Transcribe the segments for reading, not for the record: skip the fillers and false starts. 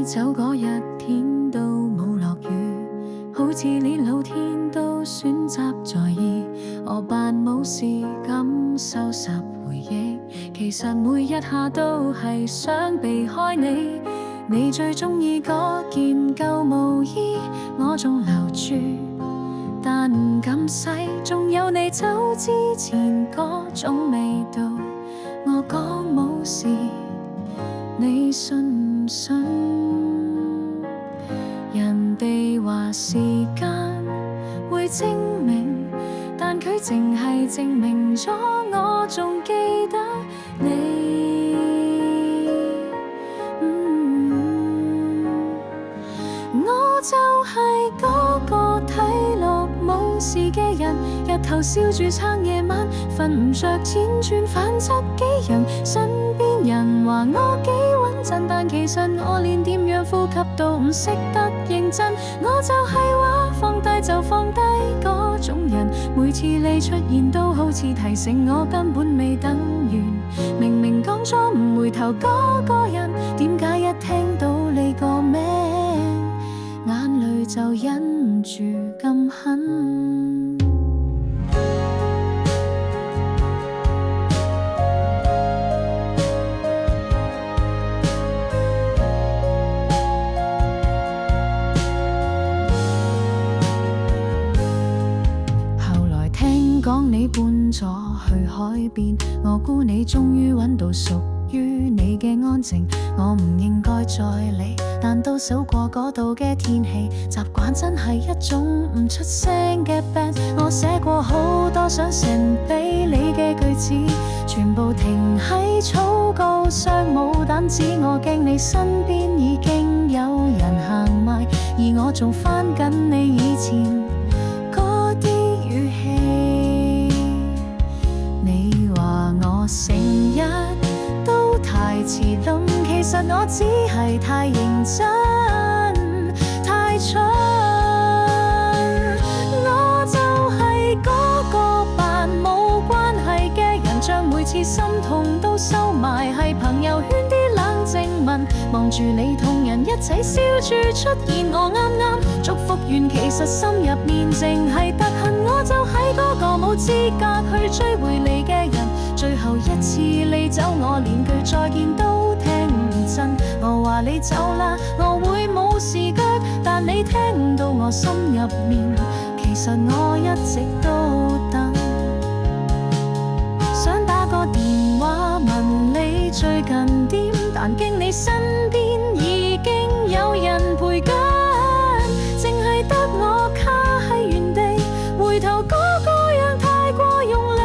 走嗰日天都冇落雨，好似連老天都選擇在意。我扮冇事咁收拾回憶，其實每一下都係想避開你。你最鍾意嗰件舊毛衣，我仲留住，但唔敢洗。仲有你走之前嗰種味道，我講冇事，你信唔信？人哋話時間會證明，但佢淨係證明咗我仲記得你。我就係嗰個睇落冇事嘅人，日頭笑住撐夜晚，瞓唔着輾轉反側幾人。身邊人話我幾穩陣，但其實我連點樣呼吸都唔識得認真。我就係話放低就放低嗰種人，每次你出現都好似提醒我根本未等完。明明講咗唔回頭嗰個人，點解一聽到你個名，眼淚就忍唔住咁狠？後來聽講你搬咗去海邊，我估你終於揾到屬於你嘅安靜。我唔應該再嚟，但都數過嗰度嘅天氣，習慣真係一種唔出聲嘅病。我寫過好多想成俾你嘅句子，全部停喺草稿上冇膽子。我驚你身邊已經有人行埋，而我仲翻緊你以前嗰啲語氣。你話我成日都太遲鈍，其實我只係太認真太蠢。我就係嗰個扮冇關係嘅人，將每次心痛都收埋，係朋友圈啲冷靜文，望住你同人一齊笑住出現。我啱啱祝福完，其實心入面淨係得恨。我就係嗰個冇資格去追回你嘅人，最後一次你走，我連句再見都聽唔真。我話你走啦，我會冇事腳，但你聽唔到我心入面，其實我一直都等。想打個電話問你最近點，但經你身邊已經有人陪緊，淨係得我卡喺原地，回頭嗰個樣太過用力。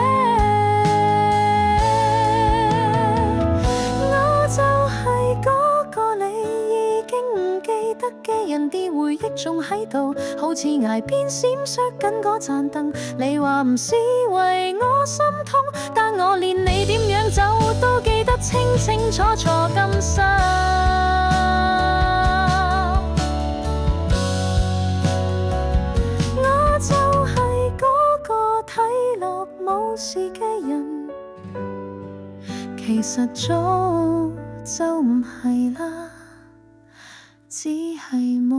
我就係嗰個你已經唔記得嘅人，啲回憶仲喺度，好似崖邊閃爍緊嗰盞燈。你話唔是為我心痛，但我連你點樣走都記得清清楚楚咁深。我就係嗰個睇落冇事嘅人，其實早就唔係啦，只係冇